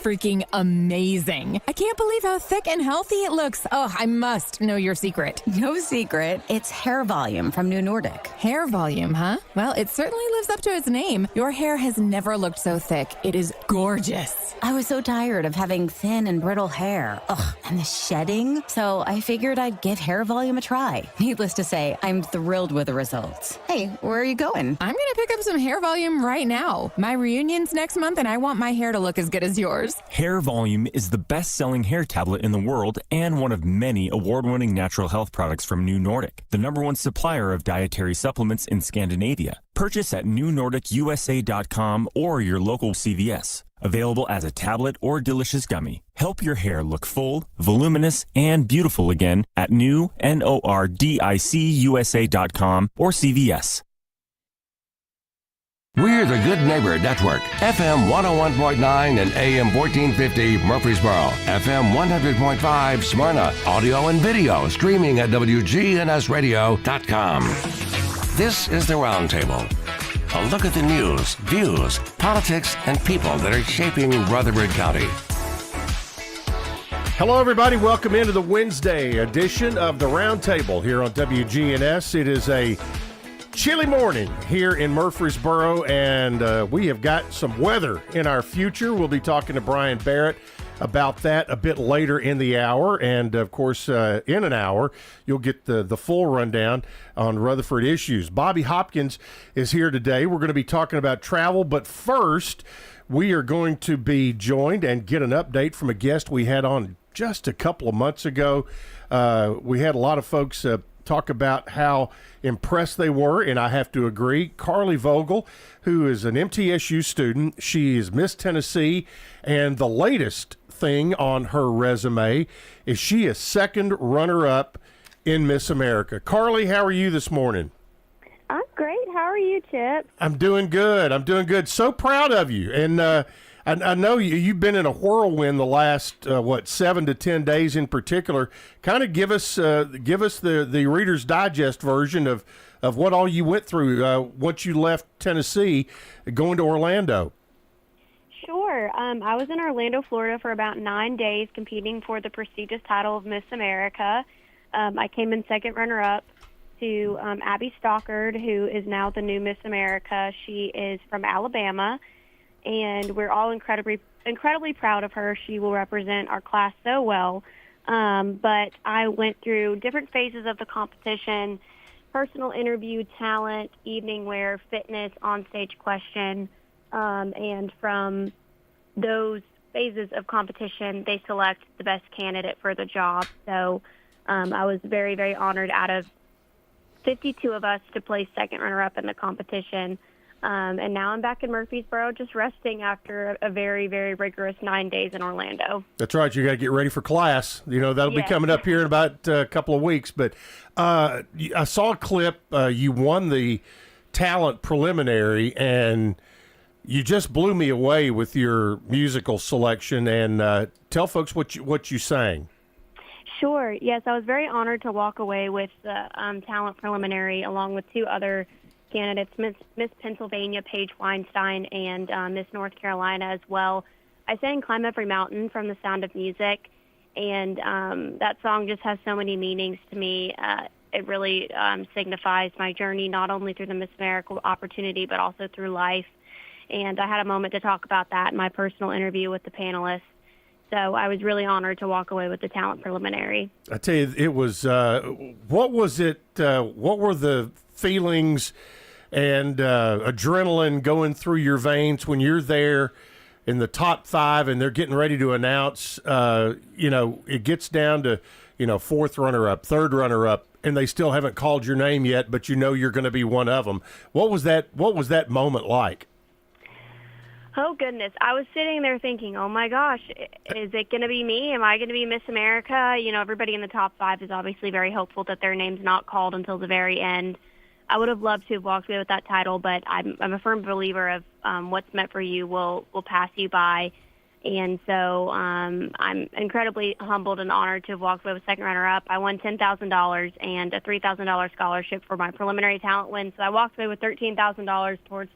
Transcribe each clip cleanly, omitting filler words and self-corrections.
freaking amazing. I can't believe how thick and healthy it looks. Oh, I must know your secret. No secret. It's hair volume from New Nordic. Hair volume, huh? Well, it certainly lives up to its name. Your hair has never looked so thick. It is gorgeous. I was so tired of having thin and brittle hair. Ugh, and the shedding. So I figured I'd give hair volume a try. Needless to say, I'm thrilled with the results. Hey, where are you going? I'm going to pick up some hair volume right now. My reunion's next month, and I want my hair to look as good as yours. Hair Volume is the best-selling hair tablet in the world and one of many award-winning natural health products from New Nordic, the #1 supplier of dietary supplements in Scandinavia. Purchase at newnordicusa.com or your local CVS. Available as a tablet or delicious gummy. Help your hair look full, voluminous, and beautiful again at newnordicusa.com or CVS. We're the Good Neighbor Network, FM 101.9 and AM 1450 Murfreesboro, FM 100.5 Smyrna, audio and video streaming at wgnsradio.com. This is the Roundtable. A look at the news, views, politics, and people that are shaping Rutherford County. Hello, everybody. Welcome into the Wednesday edition of the Roundtable here on WGNS. It is a chilly morning here in Murfreesboro, and we have got some weather in our future. We'll be talking to Brian Barrett about that a bit later in the hour, and of course in an hour you'll get the full rundown on Rutherford issues. Bobby Hopkins is here today. We're going to be talking about travel, but first we are going to be joined and get an update from a guest we had on just a couple of months ago. We had a lot of folks talk about how impressed they were, and I have to agree. Carly Vogel, who is an MTSU student, she is Miss Tennessee, and the latest thing on her resume is she is second runner-up in Miss America. Carly, how are you this morning? I'm great. How are you, Chip? I'm doing good. So proud of you. And I know you've been in a whirlwind the last 7 to 10 days in particular. Kind of give us the Reader's Digest version of what all you went through once you left Tennessee, going to Orlando. Sure. I was in Orlando, Florida for about 9 days competing for the prestigious title of Miss America. I came in second runner-up to Abby Stockard, who is now the new Miss America. She is from Alabama, and we're all incredibly proud of her. She will represent our class so well. But I went through different phases of the competition: personal interview, talent, evening wear, fitness, onstage question, and from those phases of competition, they select the best candidate for the job. So I was very, very honored out of 52 of us to place second runner-up in the competition. And now I'm back in Murfreesboro just resting after a very, very rigorous 9 days in Orlando. That's right. You got to get ready for class. That'll be coming up here in about a couple of weeks. But I saw a clip. You won the talent preliminary, and you just blew me away with your musical selection. And tell folks what you sang. Sure. Yes, I was very honored to walk away with the talent preliminary along with two other candidates, Miss Pennsylvania, Paige Weinstein, and Miss North Carolina as well. I sang Climb Every Mountain from The Sound of Music, and that song just has so many meanings to me. It really signifies my journey, not only through the Miss America opportunity, but also through life. And I had a moment to talk about that in my personal interview with the panelists. So I was really honored to walk away with the talent preliminary. I tell you, it was, what was it, what were the feelings and adrenaline going through your veins when you're there in the top 5 and they're getting ready to announce, it gets down to, fourth runner-up, third runner-up, and they still haven't called your name yet, but you're going to be one of them. What was that moment like? Oh, goodness. I was sitting there thinking, oh, my gosh, is it going to be me? Am I going to be Miss America? Everybody in the top 5 is obviously very hopeful that their name's not called until the very end. I would have loved to have walked away with that title, but I'm a firm believer of what's meant for you will pass you by. And so I'm incredibly humbled and honored to have walked away with second runner-up. I won $10,000 and a $3,000 scholarship for my preliminary talent win. So I walked away with $13,000 towards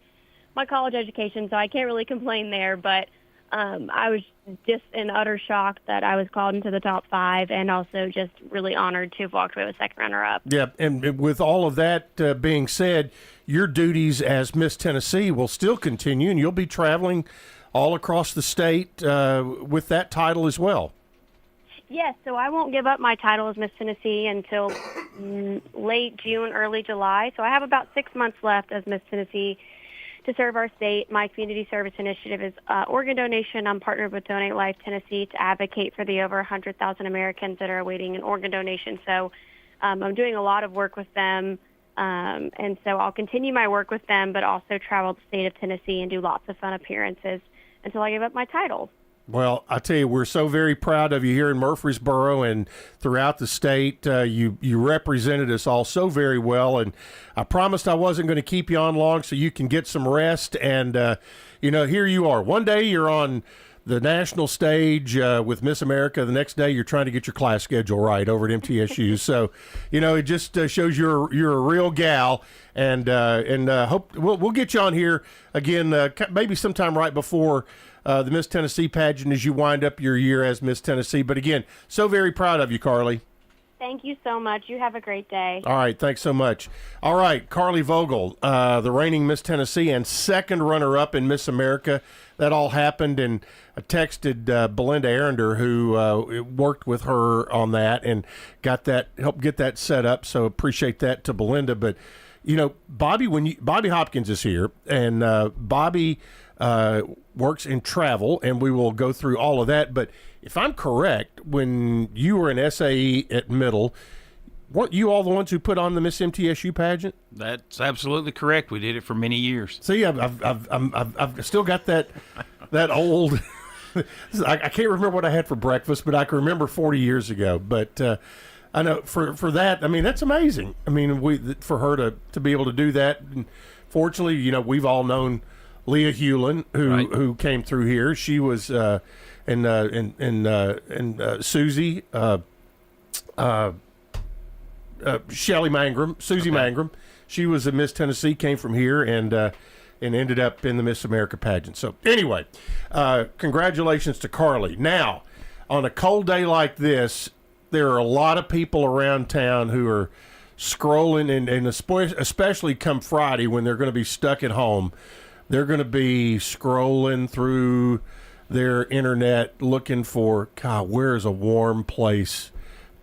my college education, so I can't really complain there. But I was just in utter shock that I was called into the top 5, and also just really honored to have walked away with second runner-up. Yeah, and with all of that being said, your duties as Miss Tennessee will still continue, and you'll be traveling all across the state with that title as well. Yes, so I won't give up my title as Miss Tennessee until late June, early July. So I have about 6 months left as Miss Tennessee to serve our state. My community service initiative is organ donation. I'm partnered with Donate Life Tennessee to advocate for the over 100,000 Americans that are awaiting an organ donation. So I'm doing a lot of work with them, and so I'll continue my work with them, but also travel the state of Tennessee and do lots of fun appearances until I give up my title. Well, I tell you, we're so very proud of you here in Murfreesboro and throughout the state. You represented us all so very well, and I promised I wasn't going to keep you on long so you can get some rest. And, here you are. One day you're on the national stage with Miss America. The next day you're trying to get your class schedule right over at MTSU. So, it just shows you're a real gal. And hope we'll get you on here again, maybe sometime right before the Miss Tennessee pageant as you wind up your year as Miss Tennessee. But again, so very proud of you, Carly. Thank you so much. You have a great day. All right, thanks so much. All right, Carly Vogel, the reigning Miss Tennessee and second runner-up in Miss America. That all happened, and I texted Belinda Arender, who worked with her on that and helped get that set up. So appreciate that to Belinda. But Bobby, Bobby Hopkins is here, and Bobby works in travel, and we will go through all of that. But if I'm correct, when you were an SAE at Middle, weren't you all the ones who put on the Miss MTSU pageant? That's absolutely correct. We did it for many years. See, I've still got that old. I can't remember what I had for breakfast, but I can remember 40 years ago. But I know for that, I mean, that's amazing. I mean, for her to be able to do that. And fortunately, we've all known Leah Hewlin, who came through here. She was and Susie Shelley Mangrum, Susie Mangrum. She was a Miss Tennessee, came from here, and ended up in the Miss America pageant. So anyway, congratulations to Carly. Now, on a cold day like this, there are a lot of people around town who are scrolling, and especially come Friday when they're going to be stuck at home. They're going to be scrolling through their internet looking for, God, where is a warm place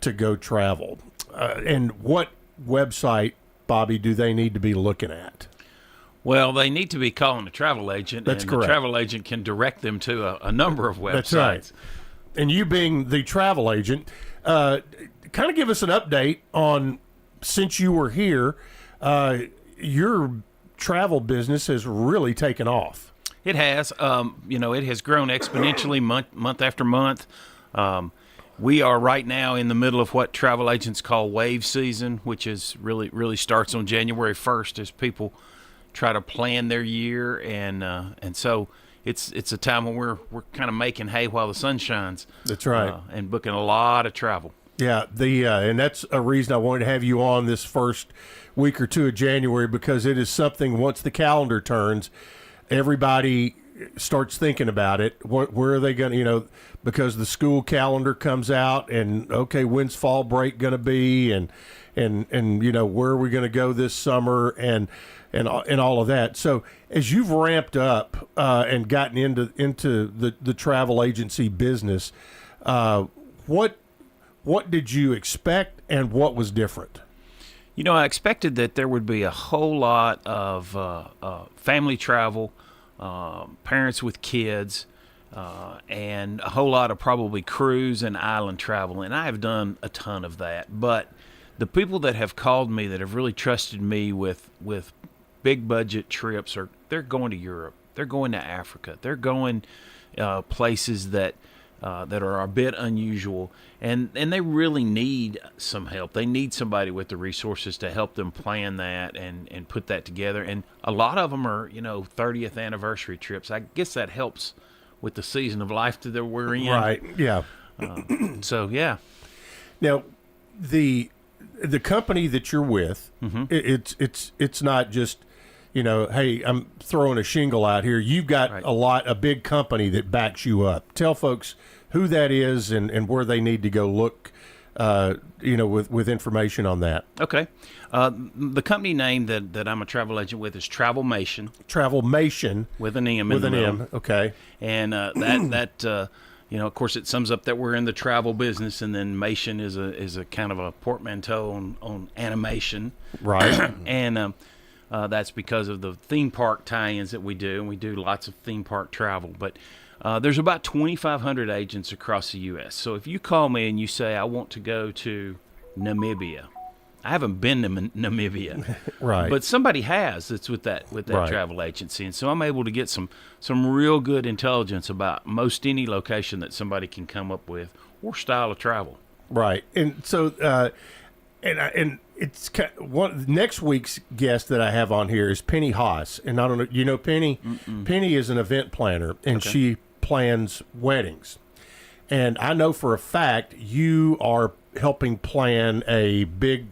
to go travel? And what website, Bobby, do they need to be looking at? Well, they need to be calling a travel agent. That's correct. The travel agent can direct them to a number of websites. That's right. And you being the travel agent, kind of give us an update on, since you were here, your travel business has really taken off. It has. It has grown exponentially month after month. We are right now in the middle of what travel agents call wave season, which is really starts on January 1st as people try to plan their year, and so it's a time when we're kind of making hay while the sun shines. That's right. And booking a lot of travel. Yeah, and that's a reason I wanted to have you on this first week or two of January, because it is something, once the calendar turns, everybody starts thinking about it. Where are they going to, because the school calendar comes out, and okay, when's fall break going to be, and where are we going to go this summer, and all of that. So as you've ramped up and gotten into the travel agency business, what did you expect, and what was different? I expected that there would be a whole lot of family travel, parents with kids, and a whole lot of probably cruise and island travel, and I have done a ton of that. But the people that have called me that have really trusted me with big budget trips they're going to Europe, they're going to Africa, they're going places that are a bit unusual, and they really need some help. They need somebody with the resources to help them plan that and put that together. And a lot of them are 30th anniversary trips. I guess that helps with the season of life that we're in. Right. Yeah. So yeah. Now, the company that you're with, it's not just hey, I'm throwing a shingle out here. You've got a big company that backs you up. Tell folks who that is and where they need to go look, with information on that. Okay. The company name that I'm a travel agent with is Travelmation. Travelmation. With an M. With an M, okay. And that of course, it sums up that we're in the travel business, and then Mation is a kind of a portmanteau on animation. Right. And that's because of the theme park tie-ins that we do, and we do lots of theme park travel. But there's about 2,500 agents across the U.S. So if you call me and you say, I want to go to Namibia, I haven't been to Namibia, right? But somebody has that's with that travel agency, and so I'm able to get some real good intelligence about most any location that somebody can come up with or style of travel. Right, and so and it's next week's guest that I have on here is Penny Haas, and I don't know, you know Penny? Mm-mm. Penny is an event planner, and she plans weddings, and I know for a fact you are helping plan a big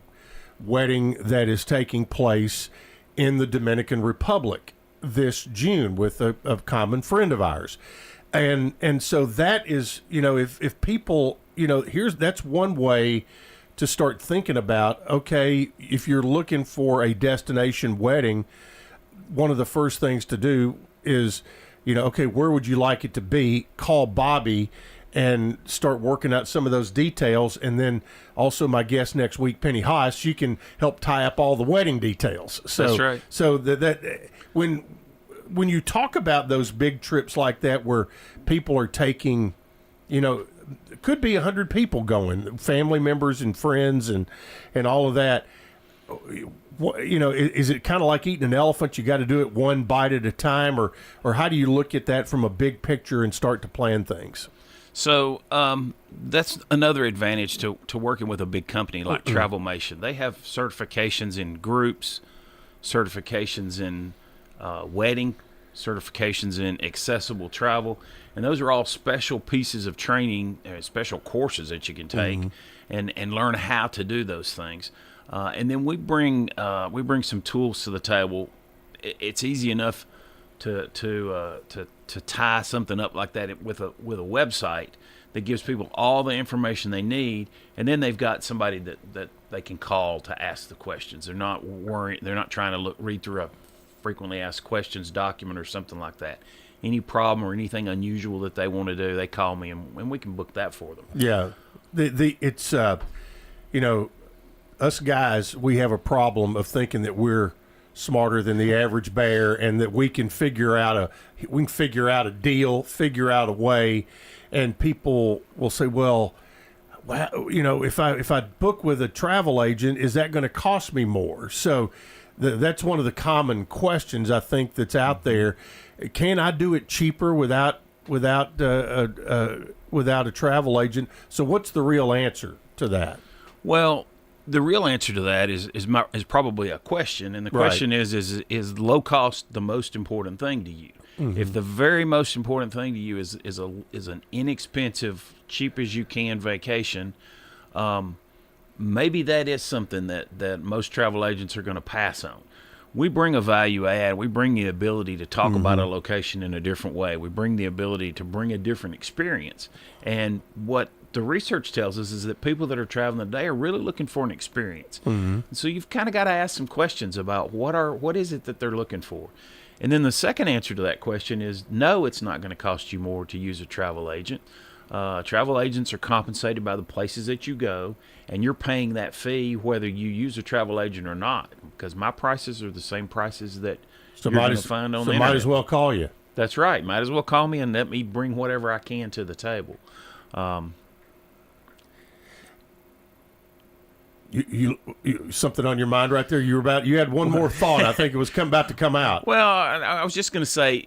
wedding that is taking place in the Dominican Republic this June with a common friend of ours. And so that is, if people, that's one way to start thinking about, okay, if you're looking for a destination wedding, one of the first things to do is, okay, where would you like it to be? Call Bobby and start working out some of those details. And then also my guest next week, Penny Haas, she can help tie up all the wedding details. So, that's right. So that when you talk about those big trips like that where people are taking, it could be 100 people going, family members and friends and all of that, is it kind of like eating an elephant? You got to do it one bite at a time, or how do you look at that from a big picture and start to plan things? So that's another advantage to working with a big company like Travelmation. They have certifications in groups, certifications in wedding, certifications in accessible travel, and those are all special pieces of training, special courses that you can take and learn how to do those things. And then we bring some tools to the table. It's easy enough to tie something up like that with a website that gives people all the information they need, and then they've got somebody that they can call to ask the questions. They're not worried. They're not trying to read through a frequently asked questions document or something like that. Any problem or anything unusual that they want to do, they call me, and we can book that for them. Yeah, it's us guys, we have a problem of thinking that we're smarter than the average bear, and that we can figure out a deal, figure out a way. And people will say, well, if I book with a travel agent, is that going to cost me more? So that's one of the common questions I think that's out there. Can I do it cheaper without a travel agent? So what's the real answer to that? Well, the real answer to that is probably a question, and the question is low cost the most important thing to you? Mm-hmm. If the very most important thing to you is an inexpensive, cheap as you can vacation, maybe that is something that most travel agents are going to pass on. We bring a value add. We bring the ability to talk about a location in a different way. We bring the ability to bring a different experience. And what the research tells us is that people that are traveling today are really looking for an experience. Mm-hmm. So you've kind of got to ask some questions about what is it that they're looking for. And then the second answer to that question is no, it's not going to cost you more to use a travel agent. Travel agents are compensated by the places that you go, and you're paying that fee whether you use a travel agent or not, because my prices are the same prices that you're going to find on the internet. Might as well call you. That's right. Might as well call me and let me bring whatever I can to the table. You something on your mind right there? You had one more thought. I think it was about to come out. Well, I was just going to say,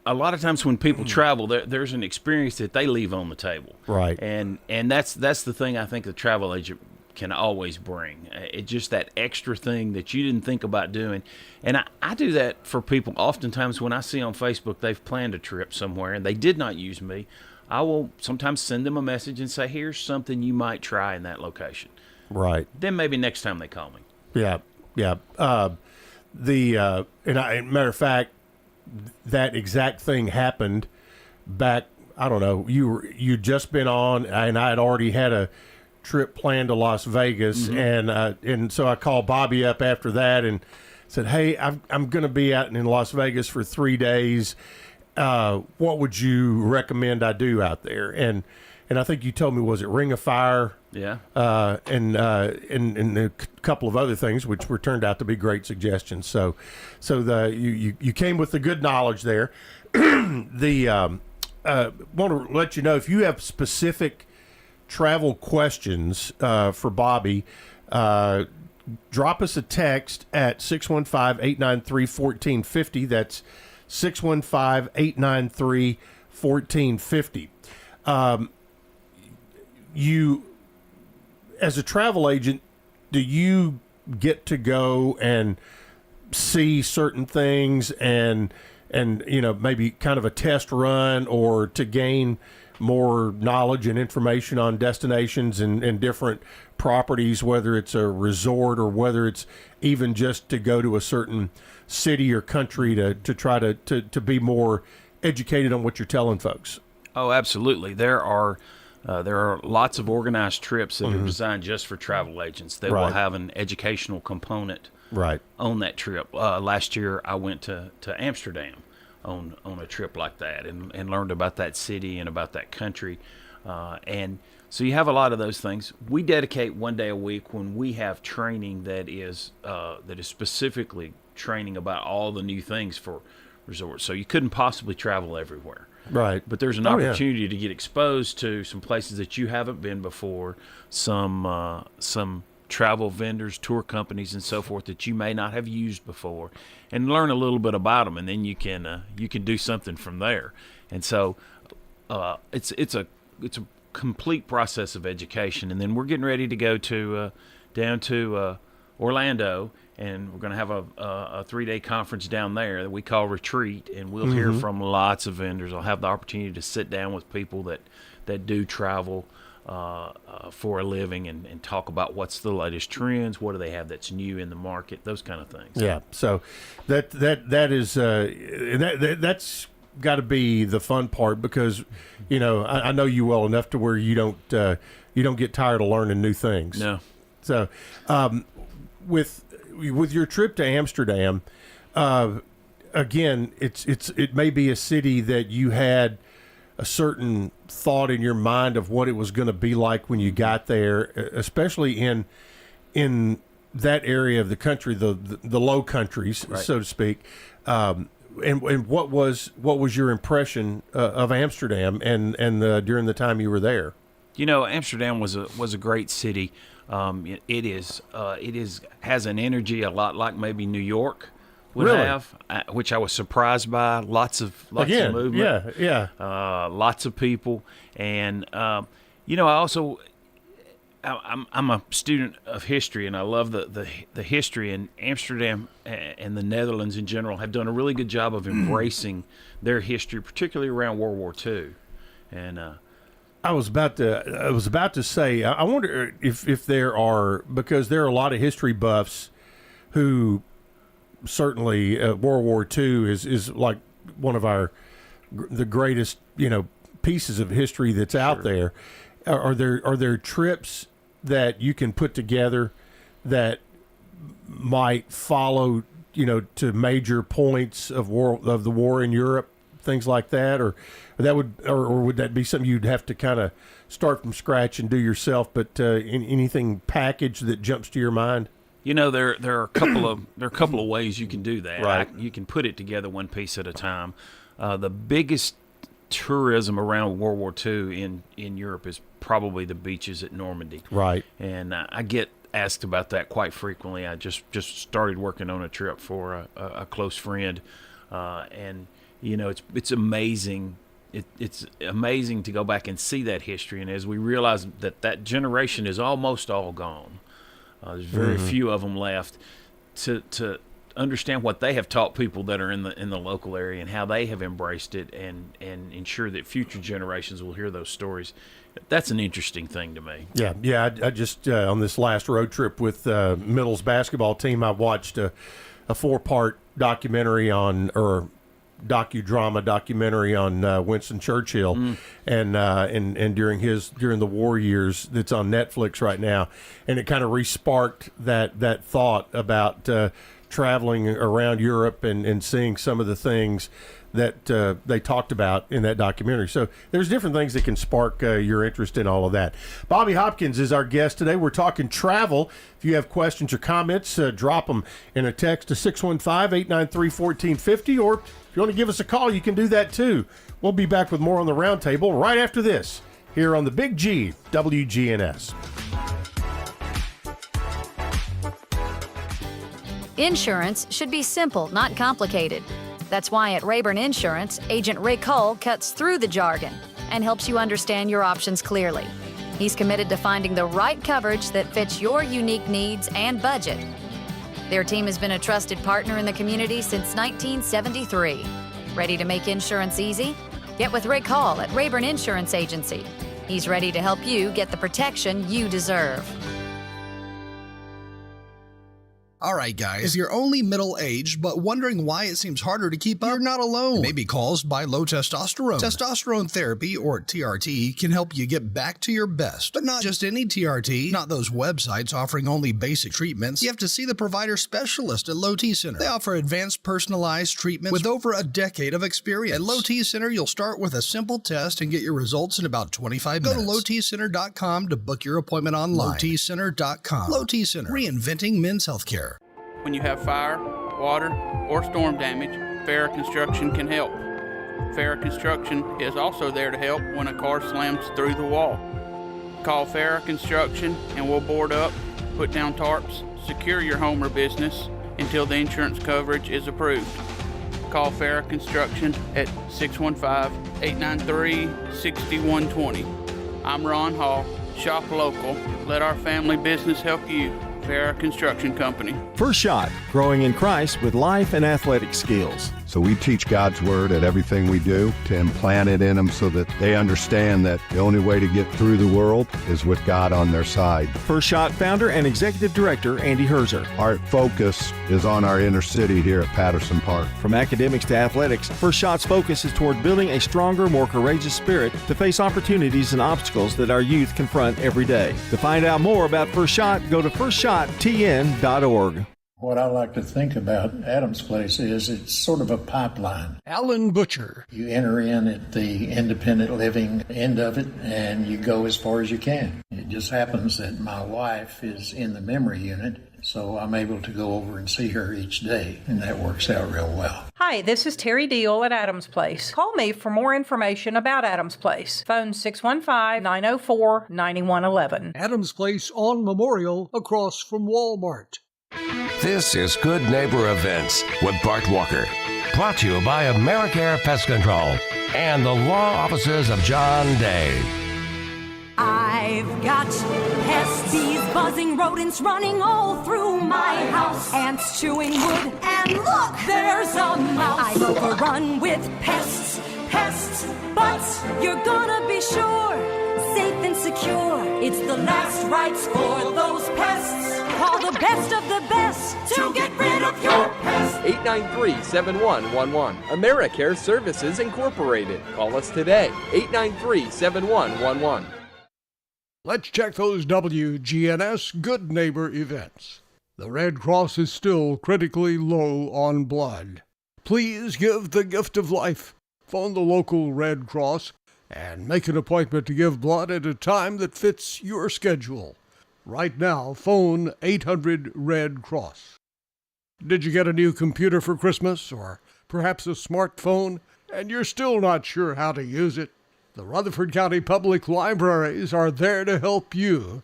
a lot of times when people travel, there's an experience that they leave on the table, right? And that's the thing I think the travel agent can always bring. It's just that extra thing that you didn't think about doing. And I do that for people oftentimes when I see on Facebook they've planned a trip somewhere and they did not use me. I will sometimes send them a message and say, here's something you might try in that location. Right. Then maybe next time they call me. Yeah. matter of fact, that exact thing happened back. I don't know. You'd just been on, and I had already had a trip planned to Las Vegas, and so I called Bobby up after that and said, "Hey, I'm going to be out in Las Vegas for 3 days. What would you recommend I do out there?" And I think you told me, was it Ring of Fire? Yeah. And a couple of other things, which were turned out to be great suggestions. So you came with the good knowledge there. Want to let you know, if you have specific travel questions for Bobby, drop us a text at 615-893-1450. That's 615-893-1450. You, as a travel agent, do you get to go and see certain things and maybe kind of a test run, or to gain more knowledge and information on destinations and different properties, whether it's a resort or whether it's even just to go to a certain city or country to try to be more educated on what you're telling folks? Oh, absolutely. There are lots of organized trips that are designed just for travel agents. They will have an educational component on that trip. Last year, I went to Amsterdam on a trip like that and learned about that city and about that country. And so you have a lot of those things. We dedicate 1 day a week when we have training that is specifically training about all the new things for resorts. So you couldn't possibly travel everywhere. Right. But there's an opportunity to get exposed to some places that you haven't been before, some travel vendors, tour companies, and so forth that you may not have used before, and learn a little bit about them, and then you can do something from there. And so it's a complete process of education. And then we're getting ready to go down to Orlando, and we're going to have a 3-day conference down there that we call Retreat, and we'll hear from lots of vendors. I'll have the opportunity to sit down with people that do travel for a living and talk about what's the latest trends, what do they have that's new in the market, those kind of things. Yeah, so that is that's got to be the fun part, because I know you well enough to where you don't get tired of learning new things. No. So with your trip to Amsterdam, again, it may be a city that you had a certain thought in your mind of what it was going to be like when you got there, especially in that area of the country, the Low Countries, so to speak. And what was your impression of Amsterdam and during the time you were there? Amsterdam was a great city. It has an energy a lot like maybe New York would have, which I was surprised by. Lots of movement. Lots of people, and I'm a student of history, and I love the history. And Amsterdam and the Netherlands in general have done a really good job of embracing their history, particularly around World War II. And I was about to say, I wonder if there are, because there are a lot of history buffs who certainly World War II is like one of the greatest pieces of history that's out there. Are there trips that you can put together that might follow to major points of the war in Europe, things like that, or would that be something you'd have to kind of start from scratch and do yourself? But anything package that jumps to your mind? There are a couple of ways you can do that. Right. You can put it together one piece at a time. The biggest tourism around World War II in Europe is probably the beaches at Normandy. Right. And I get asked about that quite frequently. I just started working on a trip for a close friend, and it's amazing. It's amazing to go back and see that history. And as we realize that generation is almost all gone. There's very few of them left to understand what they have taught people that are in the local area and how they have embraced it and ensure that future generations will hear those stories. That's an interesting thing to me. Yeah. I just on this last road trip with Middle's basketball team, I watched a 4-part documentary or documentary on Winston Churchill and during the war years that's on Netflix right now, and it kind of re-sparked that thought about traveling around Europe and seeing some of the things that they talked about in that documentary. So there's different things that can spark your interest in all of that. Bobby Hopkins is our guest today. We're talking travel. If you have questions or comments, drop them in a text to 615-893-1450, or if you want to give us a call, you can do that too. We'll be back with more on the Roundtable right after this here on the Big G WGNS. Insurance should be simple, not complicated. That's why at Rayburn Insurance, Agent Rick Hull cuts through the jargon and helps you understand your options clearly. He's committed to finding the right coverage that fits your unique needs and budget. Their team has been a trusted partner in the community since 1973. Ready to make insurance easy? Get with Rick Hall at Rayburn Insurance Agency. He's ready to help you get the protection you deserve. All right, guys, if you're only middle-aged but wondering why it seems harder to keep up, you're not alone. It may be caused by low testosterone. Testosterone therapy, or TRT, can help you get back to your best. But not just any TRT, not those websites offering only basic treatments. You have to see the provider specialist at Low T Center. They offer advanced personalized treatments with over a decade of experience. At Low T Center, you'll start with a simple test and get your results in about 25 minutes. Go to lowtcenter.com to book your appointment online. lowtcenter.com. Low T Center, reinventing men's healthcare. When you have fire, water, or storm damage, Farrah Construction can help. Farrah Construction is also there to help when a car slams through the wall. Call Farrah Construction and we'll board up, put down tarps, secure your home or business until the insurance coverage is approved. Call Farrah Construction at 615-893-6120. I'm Ron Hall. Shop local. Let our family business help you. Farrah Construction Company. First Shot, growing in Christ with life and athletic skills. So we teach God's Word at everything we do to implant it in them so that they understand that the only way to get through the world is with God on their side. First Shot founder and executive director Andy Herzer. Our focus is on our inner city here at Patterson Park. From academics to athletics, First Shot's focus is toward building a stronger, more courageous spirit to face opportunities and obstacles that our youth confront every day. To find out more about First Shot, go to firstshottn.org. What I like to think about Adams Place is it's sort of a pipeline. Alan Butcher. You enter in at the independent living end of it, and you go as far as you can. It just happens that my wife is in the memory unit, so I'm able to go over and see her each day, and that works out real well. Hi, this is Terry Deal at Adams Place. Call me for more information about Adams Place. Phone 615-904-9111. Adams Place on Memorial, across from Walmart. This is Good Neighbor Events with Bart Walker. Brought to you by AmeriCare Pest Control and the law offices of John Day. I've got pests, bees, buzzing, rodents running all through my house. Ants chewing wood, and look, there's a mouse. I've overrun with pests, but you're gonna be sure, safe and secure. It's the last rites for those pests. Call the best of the best to get rid of your pests. 893-7111. AmeriCare Services Incorporated. Call us today. 893-7111. Let's check those WGNS Good Neighbor events. The Red Cross is still critically low on blood. Please give the gift of life. Phone the local Red Cross and make an appointment to give blood at a time that fits your schedule. Right now, phone 800-RED-CROSS. Did you get a new computer for Christmas, or perhaps a smartphone, and you're still not sure how to use it? The Rutherford County Public Libraries are there to help you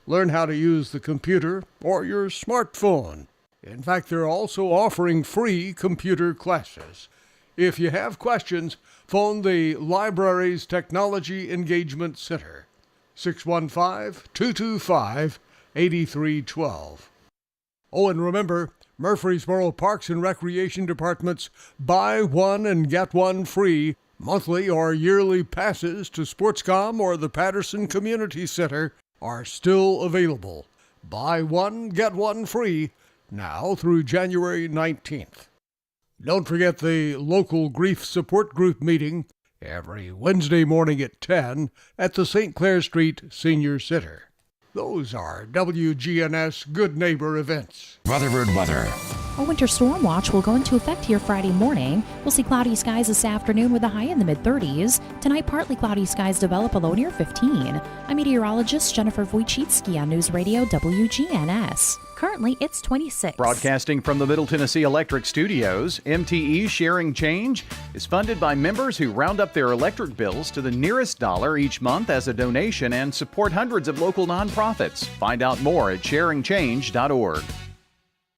learn how to use the computer or your smartphone. In fact, they're also offering free computer classes. If you have questions, phone the library's Technology Engagement Center. 615-225-8312. Oh, and remember, Murfreesboro Parks and Recreation Department's buy one and get one free monthly or yearly passes to Sportscom or the Patterson Community Center are still available. Buy one, get one free. now through January 19th. Don't forget the local grief support group meeting every Wednesday morning at 10 at the St. Clair Street Senior Center. Those are WGNS Good Neighbor events. Rutherford weather. A winter storm watch will go into effect here Friday morning. We'll see cloudy skies this afternoon with a high in the mid-30s. Tonight, partly cloudy skies develop a low near 15. I'm meteorologist Jennifer Wojcicki on News Radio WGNS. Currently, it's 26. Broadcasting from the Middle Tennessee Electric Studios, MTE Sharing Change is funded by members who round up their electric bills to the nearest dollar each month as a donation and support hundreds of local nonprofits. Find out more at sharingchange.org.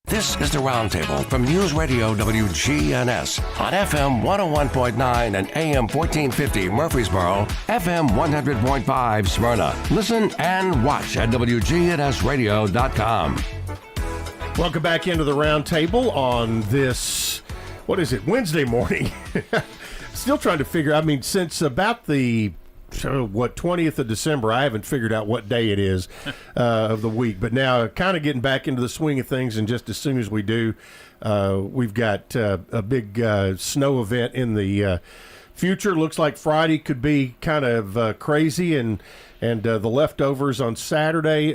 This is the Roundtable from News Radio WGNS on FM 101.9 and AM 1450 Murfreesboro, FM 100.5 Smyrna. Listen and watch at wgnsradio.com. Welcome back into the Roundtable on this, Wednesday morning. Still trying to figure, since about the 20th of December, I haven't figured out what day it is of the week, but now kind of getting back into the swing of things, and just as soon as we do, we've got a big snow event in the future. Looks like Friday could be kind of crazy, and the leftovers on Saturday.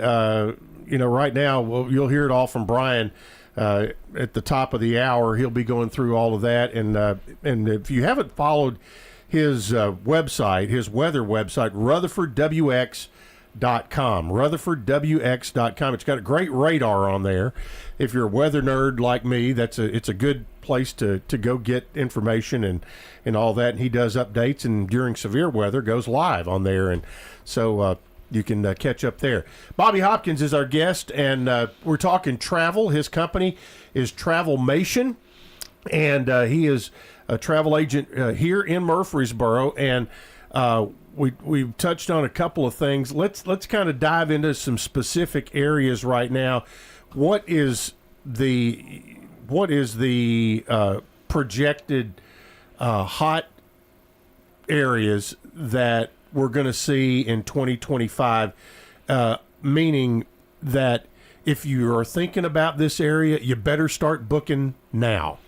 Right now, you'll hear it all from Brian at the top of the hour. He'll be going through all of that, and if you haven't followed his website, his weather website, rutherfordwx.com. rutherfordwx.com. It's got a great radar on there. If you're a weather nerd like me, it's a good place to go get information and all that. And he does updates, and during severe weather goes live on there, and so you can catch up there. Bobby Hopkins is our guest, and we're talking travel. His company is Travelmation, and he is a travel agent here in Murfreesboro, and we've touched on a couple of things. Let's kind of dive into some specific areas right now. What is the projected hot areas that we're going to see in 2025? Meaning that if you are thinking about this area, you better start booking now.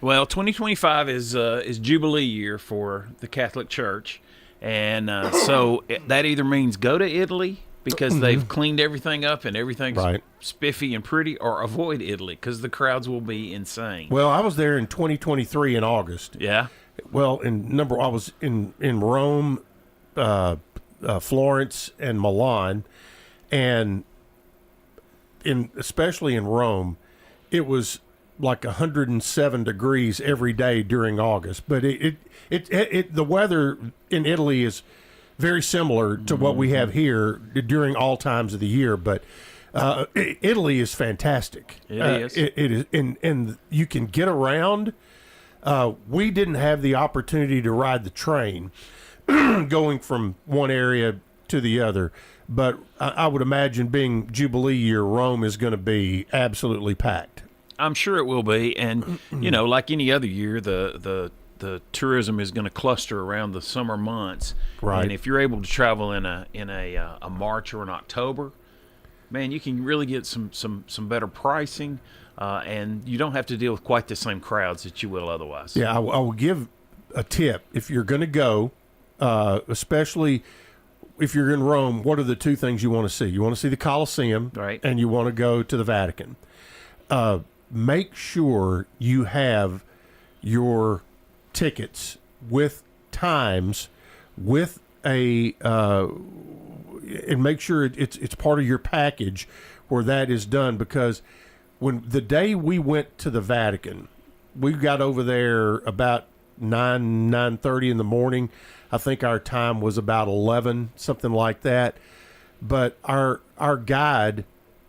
Well, 2025 is Jubilee year for the Catholic Church, and so that either means go to Italy because they've cleaned everything up and everything's spiffy and pretty, or avoid Italy because the crowds will be insane. Well, I was there in 2023 in August. Yeah. Well, I was in Rome, Florence, and Milan, and especially in Rome, it was like 107 degrees every day during August. But the weather in Italy is very similar to what we have here during all times of the year. But Italy is fantastic. It is. It is, and you can get around. We didn't have the opportunity to ride the train going from one area to the other. But I would imagine, being Jubilee year, Rome is going to be absolutely packed. I'm sure it will be, and like any other year, the tourism is going to cluster around the summer months. Right. And if you're able to travel in a March or an October, man, you can really get some better pricing, and you don't have to deal with quite the same crowds that you will otherwise. Yeah, I will give a tip. If you're going to go, especially if you're in Rome, what are the two things you want to see? You want to see the Colosseum, right, and you want to go to the Vatican. Make sure you have your tickets with times, with and make sure it's part of your package where that is done, because when the day we went to the Vatican, we got over there about 9:30 in the morning. I think our time was about 11, something like that. But our guide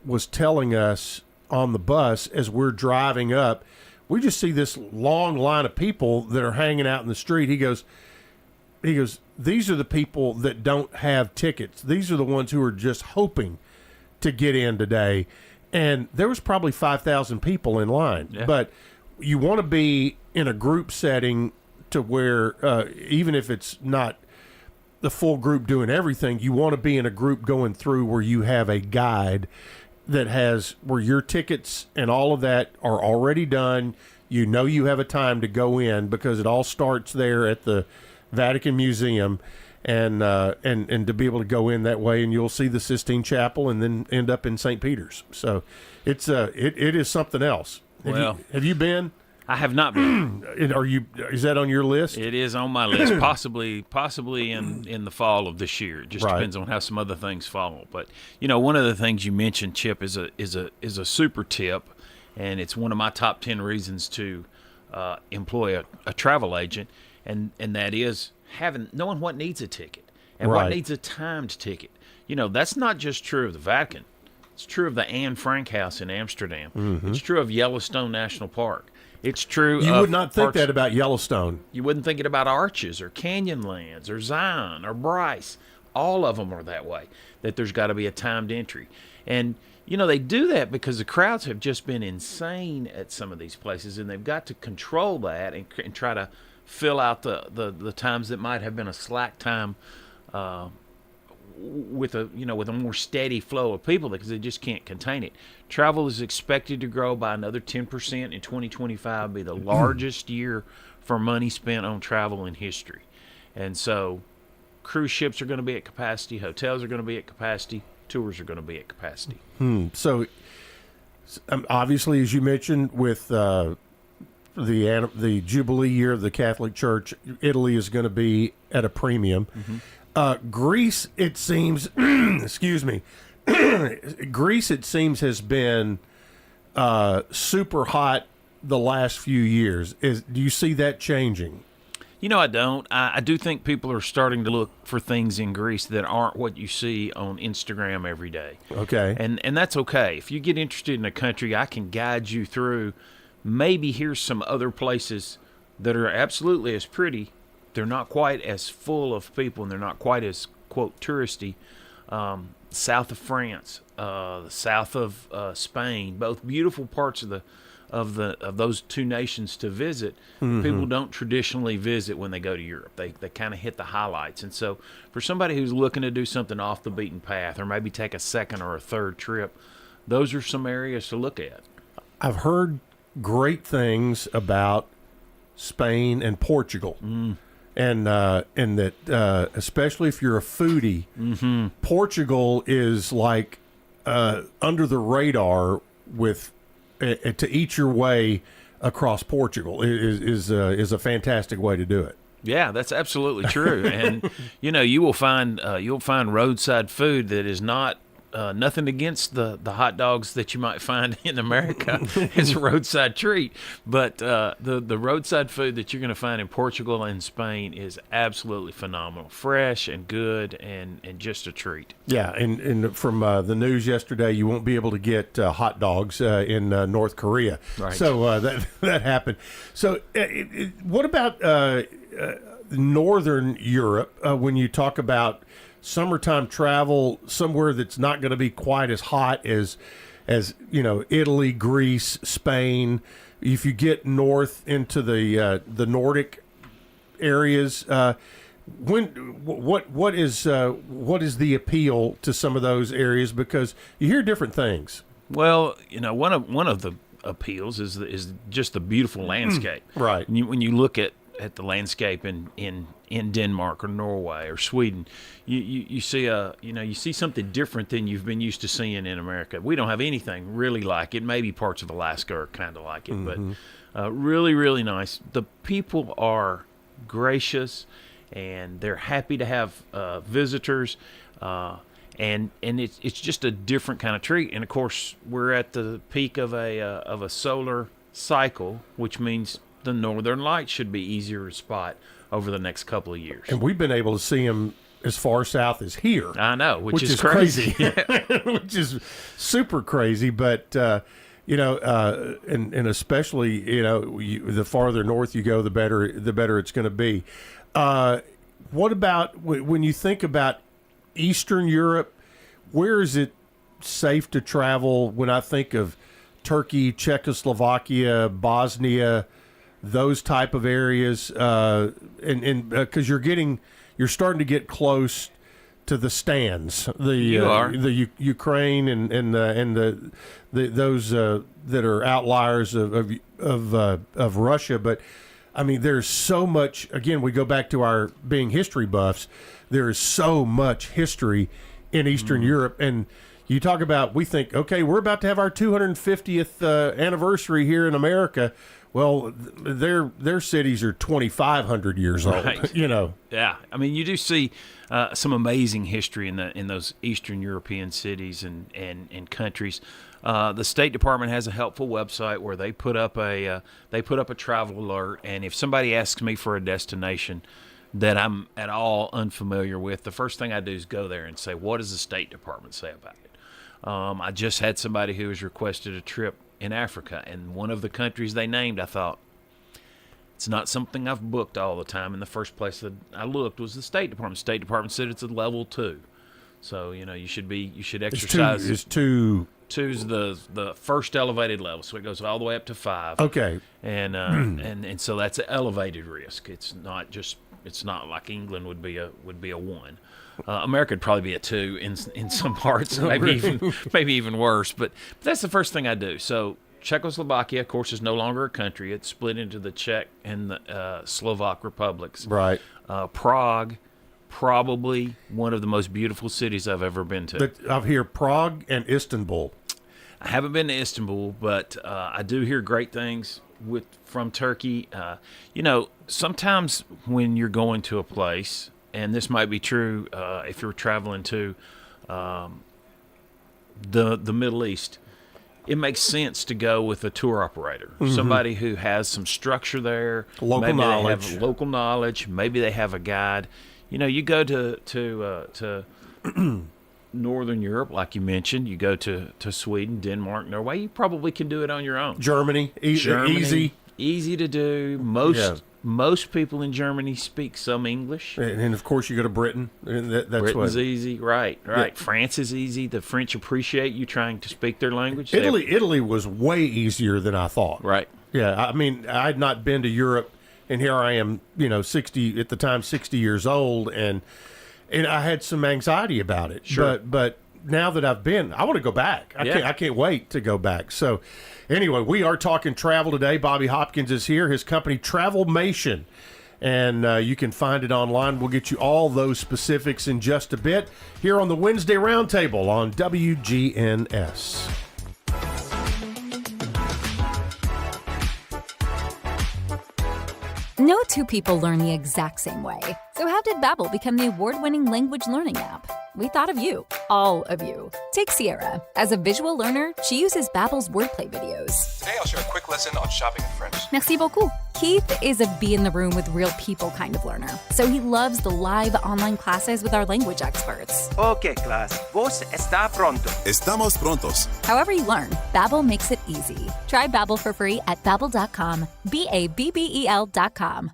was telling us on the bus as we're driving up, we just see this long line of people that are hanging out in the street. He goes, these are the people that don't have tickets. These are the ones who are just hoping to get in today. And there was probably 5,000 people in line. Yeah. But you want to be in a group setting to where, even if it's not the full group doing everything, you want to be in a group going through where you have a guide that has where your tickets and all of that are already done. You know you have a time to go in because it all starts there at the Vatican Museum, and to be able to go in that way, and you'll see the Sistine Chapel and then end up in St. Peter's. So it is something else. Have you been? I have not been. Is that on your list? It is on my list, possibly in the fall of this year. It just depends on how some other things fall. But one of the things you mentioned, Chip, is a super tip, and it's one of my top 10 reasons to employ a travel agent, and that is knowing what needs a ticket and what needs a timed ticket. That's not just true of the Vatican. It's true of the Anne Frank House in Amsterdam. Mm-hmm. It's true of Yellowstone National Park. It's true. You would not think that about Yellowstone. You wouldn't think it about Arches or Canyonlands or Zion or Bryce. All of them are that way, that there's got to be a timed entry. And, they do that because the crowds have just been insane at some of these places, and they've got to control that and try to fill out the times that might have been a slack time with a more steady flow of people because they just can't contain it. Travel is expected to grow by another 10% in 2025, be the largest year for money spent on travel in history. And so cruise ships are going to be at capacity, hotels are going to be at capacity, tours are going to be at capacity. So obviously, as you mentioned, with the Jubilee year of the Catholic Church, Italy is going to be at a premium. Mm-hmm. Greece, it seems, excuse me, Greece, it seems, has been super hot the last few years. Do you see that changing? I don't. I do think people are starting to look for things in Greece that aren't what you see on Instagram every day. Okay. And that's okay. If you get interested in a country, I can guide you through. Maybe here's some other places that are absolutely as pretty. They're not quite as full of people, and they're not quite as, quote, touristy. South of France, the south of Spain, both beautiful parts of those two nations to visit. Mm-hmm. People don't traditionally visit when they go to Europe. They kind of hit the highlights. And so for somebody who's looking to do something off the beaten path or maybe take a second or a third trip, those are some areas to look at. I've heard great things about Spain and Portugal. And that especially if you're a foodie, mm-hmm. Portugal is like under the radar with to eat your way across Portugal is a fantastic way to do it. Yeah, that's absolutely true. And you will find roadside food that is not nothing against the hot dogs that you might find in America as a roadside treat, but the roadside food that you're going to find in Portugal and Spain is absolutely phenomenal, fresh and good, and just a treat. Yeah, and from the news yesterday, you won't be able to get hot dogs in North Korea. Right. So that happened. So what about Northern Europe when you talk about summertime travel, somewhere that's not going to be quite as hot as Italy, Greece, Spain? If you get north into the Nordic areas, what is the appeal to some of those areas? Because you hear different things. Well, one of the appeals is just the beautiful landscape. Right. When you look at the landscape in Denmark or Norway or Sweden, you see something different than you've been used to seeing in America. We don't have anything really like it. Maybe parts of Alaska are kind of like it, mm-hmm. but really, really nice. The people are gracious, and they're happy to have visitors, and it's just a different kind of treat. And of course, we're at the peak of a solar cycle, which means the northern lights should be easier to spot over the next couple of years. And we've been able to see them as far south as here. I know, which is crazy. Which is super crazy. But, and especially, the farther north you go, the better it's going to be. What about when you think about Eastern Europe, where is it safe to travel when I think of Turkey, Czechoslovakia, Bosnia, those type of areas, and because you're starting to get close to the stands. The Ukraine and those that are outliers of Russia. But I mean, there's so much. Again, we go back to our being history buffs. There is so much history in Eastern Europe, and you talk about, we think, okay, we're about to have our 250th anniversary here in America. Well, their cities are 2,500 years old. Right. Yeah, I mean, you do see some amazing history in those Eastern European cities and countries. The State Department has a helpful website where they put up a travel alert, and if somebody asks me for a destination that I'm at all unfamiliar with, the first thing I do is go there and say, what does the State Department say about it? I just had somebody who has requested a trip in Africa, and one of the countries they named, I thought, it's not something I've booked all the time. And the first place that I looked was the State Department. State Department said it's a level 2. So, you should exercise. It's 2. 2 is the first elevated level, so it goes all the way up to 5. Okay. And so that's an elevated risk. It's not like England would be a 1. America would probably be a 2 in some parts, maybe even worse. But that's the first thing I do. So Czechoslovakia, of course, is no longer a country. It's split into the Czech and the Slovak republics. Right. Prague, probably one of the most beautiful cities I've ever been to. But I hear Prague and Istanbul. I haven't been to Istanbul, but I do hear great things from Turkey. Sometimes when you're going to a place, and this might be true if you're traveling to the Middle East, it makes sense to go with a tour operator, somebody who has some structure there, local knowledge. They have local knowledge. Maybe they have a guide. You go to Northern Europe, like you mentioned. You go to Sweden, Denmark, Norway. You probably can do it on your own. Germany, easy to do. Most people in Germany speak some English. And of course, you go to Britain. Britain's easy, right. Yeah. France is easy. The French appreciate you trying to speak their language. Italy was way easier than I thought. Right. Yeah, I mean, I had not been to Europe, and here I am, 60 at the time, 60 years old, and I had some anxiety about it. Sure. But now that I've been, I want to go back. I can't wait to go back. So anyway, we are talking travel today. Bobby Hopkins is here. His company, Travelmation, and you can find it online. We'll get you all those specifics in just a bit here on the Wednesday Roundtable on WGNS. No two people learn the exact same way. So how did Babbel become the award-winning language learning app? We thought of you, all of you. Take Sierra. As a visual learner, she uses Babbel's wordplay videos. Today I'll share a quick lesson on shopping in French. Merci beaucoup. Keith is a be in the room with real people kind of learner. So he loves the live online classes with our language experts. Okay, class. Vos está pronto. Estamos prontos. However you learn, Babbel makes it easy. Try Babbel for free at Babbel.com. Babbel.com.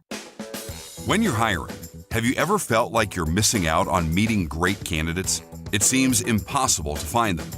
When you're hiring, have you ever felt like you're missing out on meeting great candidates? It seems impossible to find them.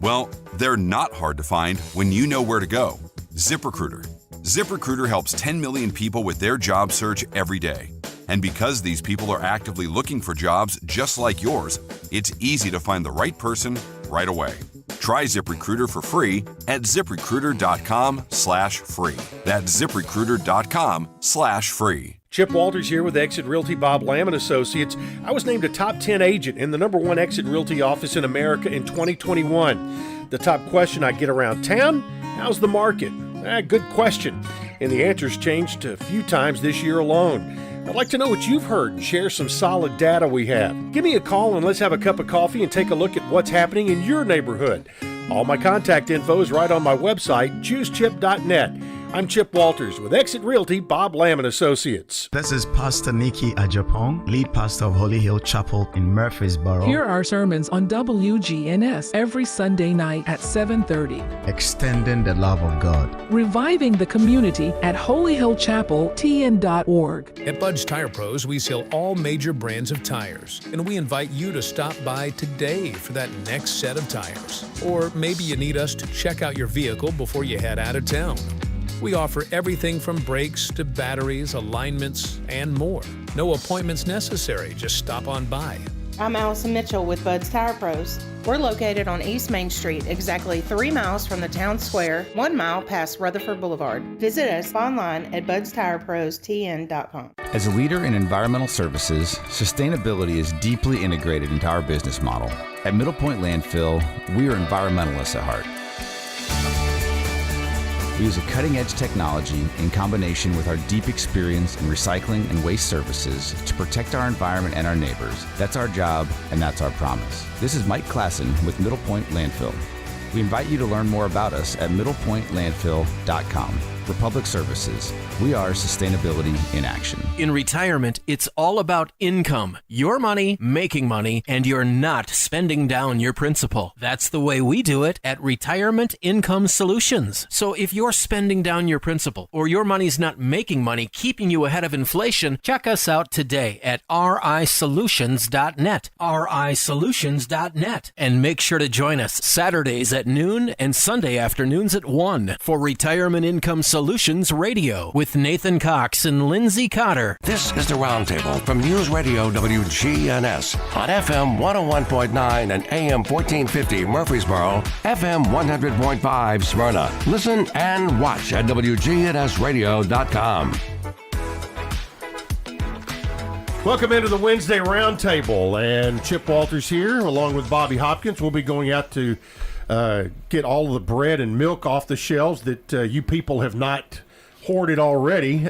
Well, they're not hard to find when you know where to go. ZipRecruiter. ZipRecruiter helps 10 million people with their job search every day. And because these people are actively looking for jobs just like yours, it's easy to find the right person right away. Try ZipRecruiter for free at ZipRecruiter.com/free. That's ZipRecruiter.com/free. Chip Walters here with Exit Realty Bob Lamb & Associates. I was named a top 10 agent in the #1 Exit Realty office in America in 2021. The top question I get around town, how's the market? Good question. And the answer's changed a few times this year alone. I'd like to know what you've heard and share some solid data we have. Give me a call and let's have a cup of coffee and take a look at what's happening in your neighborhood. All my contact info is right on my website, choosechip.net. I'm Chip Walters with Exit Realty Bob Lamb & Associates. This is Pastor Nikki Ajapong, lead pastor of Holy Hill Chapel in Murfreesboro. Here are sermons on WGNS every Sunday night at 7:30. Extending the love of God. Reviving the community at Holy Hill Chapel, TN.org. At Budge Tire Pros, we sell all major brands of tires, and we invite you to stop by today for that next set of tires. Or maybe you need us to check out your vehicle before you head out of town. We offer everything from brakes to batteries, alignments, and more. No appointments necessary, just stop on by. I'm Allison Mitchell with Bud's Tire Pros. We're located on East Main Street, exactly 3 miles from the town square, 1 mile past Rutherford Boulevard. Visit us online at budstireprostn.com. As a leader in environmental services, sustainability is deeply integrated into our business model. At Middle Point Landfill, we are environmentalists at heart. We use a cutting-edge technology in combination with our deep experience in recycling and waste services to protect our environment and our neighbors. That's our job, and that's our promise. This is Mike Klassen with Middle Point Landfill. We invite you to learn more about us at middlepointlandfill.com. For public services, we are sustainability in action. In retirement, it's all about income. Your money, making money, and you're not spending down your principal. That's the way we do it at Retirement Income Solutions. So if you're spending down your principal or your money's not making money, keeping you ahead of inflation, check us out today at risolutions.net, risolutions.net. And make sure to join us Saturdays at noon and Sunday afternoons at 1 for Retirement Income Solutions Radio with Nathan Cox and Lindsay Cotter. This is the Roundtable from News Radio WGNS on FM 101.9 and AM 1450 Murfreesboro, FM 100.5 Smyrna. Listen and watch at wgnsradio.com. Welcome into the Wednesday Roundtable, and Chip Walters here along with Bobby Hopkins. We'll be going out to get all of the bread and milk off the shelves that you people have not hoarded already,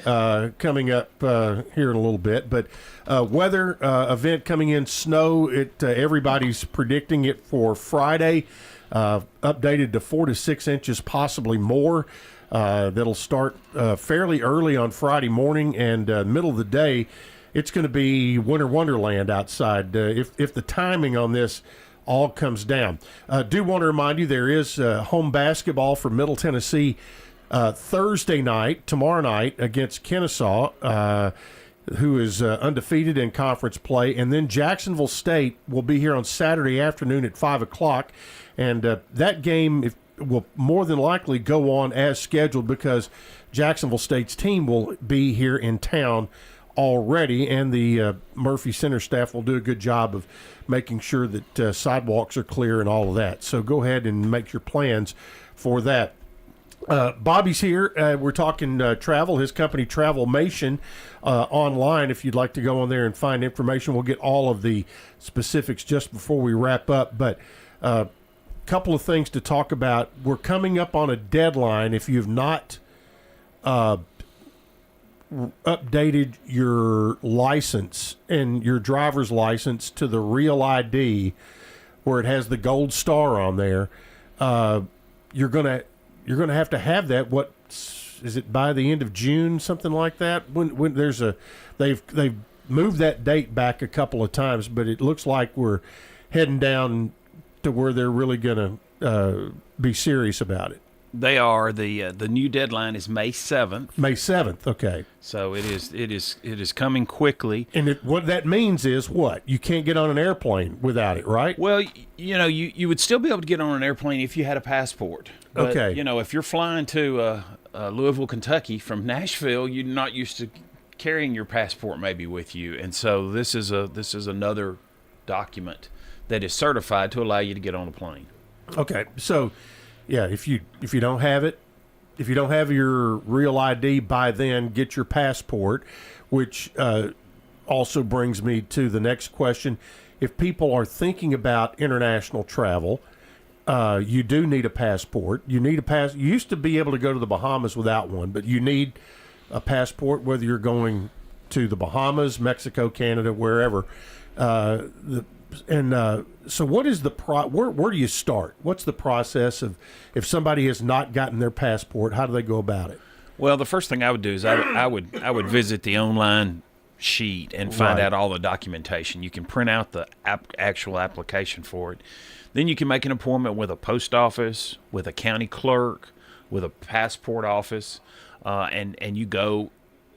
coming up here in a little bit. But weather event coming in, snow. Everybody's predicting it for Friday, updated to 4 to 6 inches, possibly more. That'll start fairly early on Friday morning, and middle of the day, it's going to be winter wonderland outside if the timing on this all comes down. Do want to remind you there is home basketball for Middle Tennessee Thursday night, tomorrow night, against Kennesaw, who is undefeated in conference play. And then Jacksonville State will be here on Saturday afternoon at 5 o'clock. And that game will more than likely go on as scheduled because Jacksonville State's team will be here in town already, and the Murphy Center staff will do a good job of making sure that sidewalks are clear and all of that. So go ahead and make your plans for that. Bobby's here. We're talking travel, his company Travelmation, online. If you'd like to go on there and find information, we'll get all of the specifics just before we wrap up. But a couple of things to talk about. We're coming up on a deadline. If you've not updated your license and your driver's license to the Real ID, where it has the gold star on there, you're gonna have to have that. What is it, by the end of June, something like that? When there's they've moved that date back a couple of times, but it looks like we're heading down to where they're really gonna be serious about it. They are. The new deadline is May 7th. May 7th, okay. So it is coming quickly. And what that means is what? You can't get on an airplane without it, right? Well, you would still be able to get on an airplane if you had a passport. But, okay. If you're flying to Louisville, Kentucky from Nashville, you're not used to carrying your passport maybe with you. And so this is another document that is certified to allow you to get on a plane. Okay. So yeah, if you don't have it, if you don't have your Real ID by then, get your passport, which also brings me to the next question. If people are thinking about international travel, you do need a passport. You need you used to be able to go to the Bahamas without one, but you need a passport whether you're going to the Bahamas, Mexico, Canada, wherever. So what is where do you start? What's the process of if somebody has not gotten their passport, how do they go about it? Well, the first thing I would do is I would visit the online sheet and find out all the documentation. You can print out the actual application for it. Then you can make an appointment with a post office, with a county clerk, with a passport office, and you go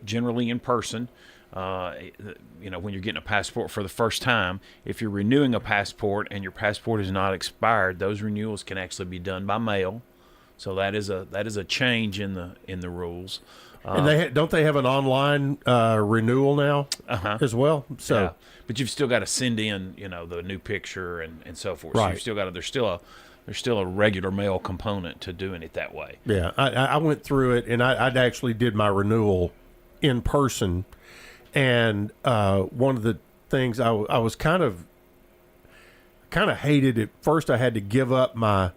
generally in person. When you're getting a passport for the first time, if you're renewing a passport and your passport is not expired, those renewals can actually be done by mail. So that is a change in the rules. And don't they have an online renewal now as well? So, yeah. But you've still got to send in, the new picture and so forth. Right. So you've still got to. There's still a regular mail component to doing it that way. Yeah, I went through it, and I actually did my renewal in person. And one of the things I was kind of hated at first. I had to give up my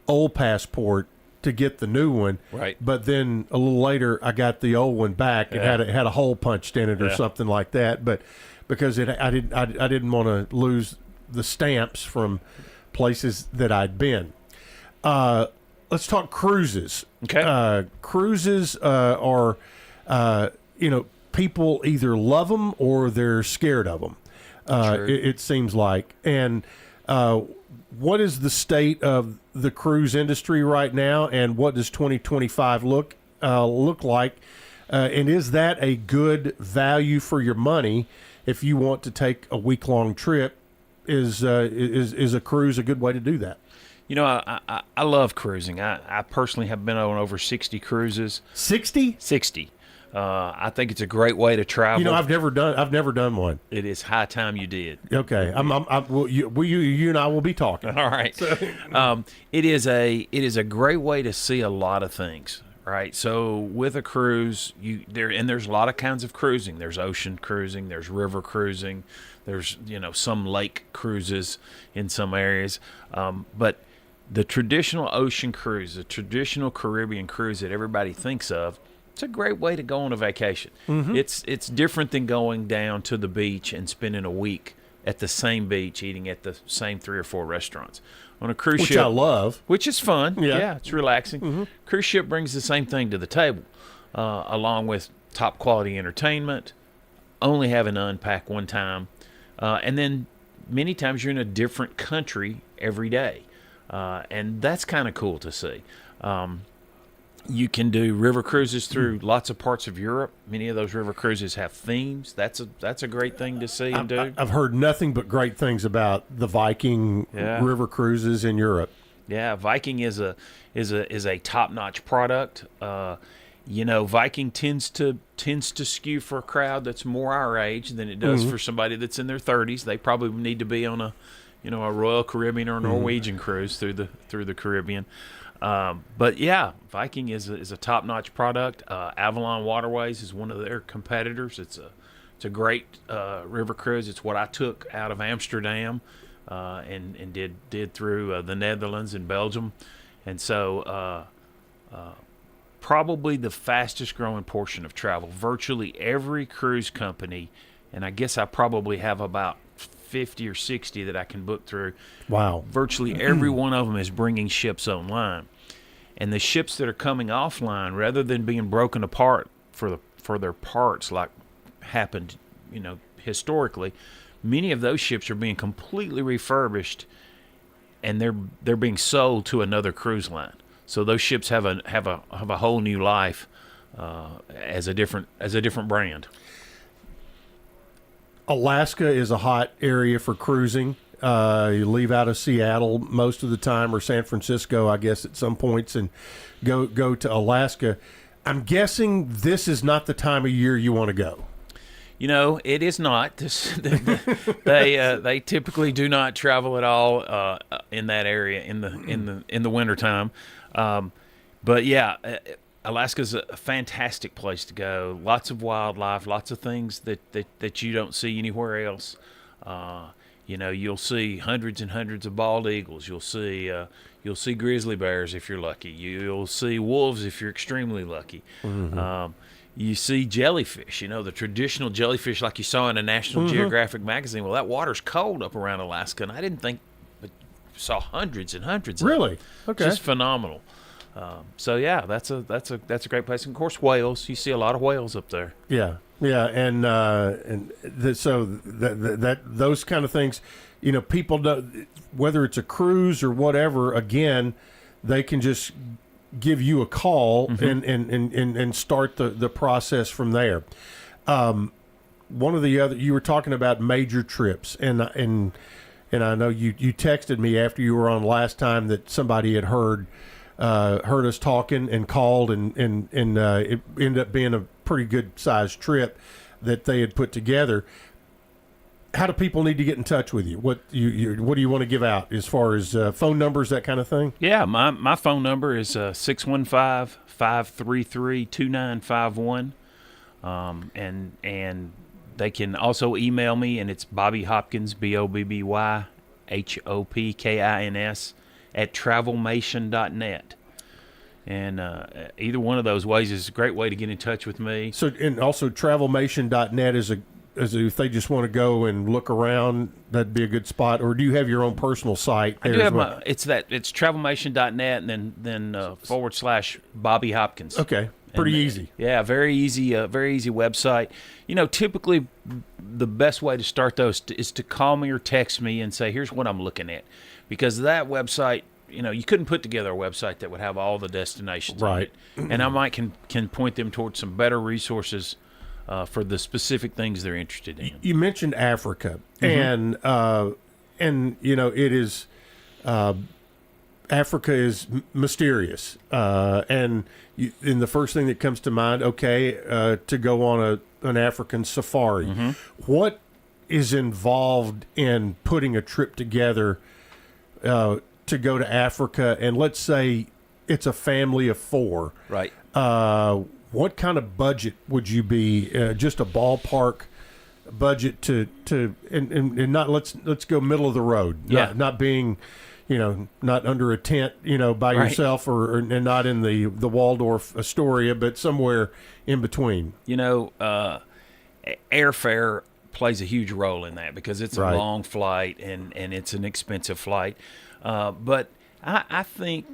old passport to get the new one. Right. But then a little later, I got the old one back. It had a hole punched in it or something like that. But because I didn't want to lose the stamps from places that I'd been. Let's talk cruises. Okay. Cruises are, people either love them or they're scared of them. It seems like. And what is the state of the cruise industry right now, and what does 2025 look like? And is that a good value for your money if you want to take a week-long trip? Is a cruise a good way to do that? I love cruising. I personally have been on over 60 cruises. 60? 60. I think it's a great way to travel. I've never done one. It is high time you did. Okay, you and I will be talking. All right. So. It is a great way to see a lot of things. Right. So with a cruise, there's a lot of kinds of cruising. There's ocean cruising. There's river cruising. There's some lake cruises in some areas. But the traditional ocean cruise, the traditional Caribbean cruise that everybody thinks of, it's a great way to go on a vacation. Mm-hmm. It's different than going down to the beach and spending a week at the same beach eating at the same 3 or 4 restaurants. On a cruise ship, which I love. Which is fun. Yeah, it's relaxing. Mm-hmm. Cruise ship brings the same thing to the table, along with top quality entertainment, only having to unpack one time, and then many times you're in a different country every day, and that's kind of cool to see. You can do river cruises through lots of parts of Europe. Many of those river cruises have themes. That's a great thing to see and do. I've heard nothing but great things about the Viking river cruises in Europe. Yeah, Viking is a top-notch product. Viking tends to skew for a crowd that's more our age than it does for somebody that's in their 30s. They probably need to be on a Royal Caribbean or Norwegian cruise through the Caribbean. But yeah, Viking is a top-notch product. Avalon Waterways is one of their competitors. It's a great river cruise. It's what I took out of Amsterdam and did through the Netherlands and Belgium, and so probably the fastest growing portion of travel. Virtually every cruise company, and I guess I probably have about 50 or 60 that I can book through. Wow. Virtually every one of them is bringing ships online. And the ships that are coming offline, rather than being broken apart for their parts like happened, historically, many of those ships are being completely refurbished, and they're being sold to another cruise line. So those ships have a whole new life as a different brand. Alaska is a hot area for cruising. You leave out of Seattle most of the time, or San Francisco, I guess, at some points, and go to Alaska. I'm guessing this is not the time of year you want to go. It is not. They typically do not travel at all in that area in the wintertime. But yeah, Alaska's a fantastic place to go. Lots of wildlife, lots of things that you don't see anywhere else. You'll see hundreds and hundreds of bald eagles. You'll see grizzly bears if you're lucky. You'll see wolves if you're extremely lucky. Mm-hmm. You see jellyfish, the traditional jellyfish like you saw in a National Geographic magazine. Well, that water's cold up around Alaska, and I didn't think, but saw hundreds and hundreds of them. Really? Okay. Just phenomenal. So yeah, that's a great place. And of course, whales. You see a lot of whales up there. Yeah, so those kind of things, people don't, whether it's a cruise or whatever. Again, they can just give you a call and start the process from there. One of the other, you were talking about major trips, and I know you texted me after you were on last time that somebody had heard heard us talking and called, and it ended up being a pretty good sized trip that they had put together. How do people need to get in touch with you? What do you want to give out as far as phone numbers, that kind of thing? Yeah, my phone number is 615-533-2951, and they can also email me, and it's Bobby Hopkins, BOBBY HOPKINS @travelmation.net. And either one of those ways is a great way to get in touch with me. So, and also travelmation.net is if they just want to go and look around, that'd be a good spot. Or do you have your own personal site? I do have it's travelmation.net and then / Bobby Hopkins. Okay. Pretty easy. Yeah, very easy website. Typically the best way to start those is to call me or text me and say, here's what I'm looking at. Because that website, you couldn't put together a website that would have all the destinations right. on it. And I might can point them towards some better resources for the specific things they're interested in. You mentioned Africa, and it is Africa is mysterious, and the first thing that comes to mind, to go on an African safari. What is involved in putting a trip together to go to Africa? And let's say it's a family of 4, right? What kind of budget would you be? Just a ballpark budget to and not let's go middle of the road. Yeah. Not being, not under a tent, by Right. yourself and not in the Waldorf Astoria, but somewhere in between. Airfare plays a huge role in that because it's a Right. long flight and it's an expensive flight. But I think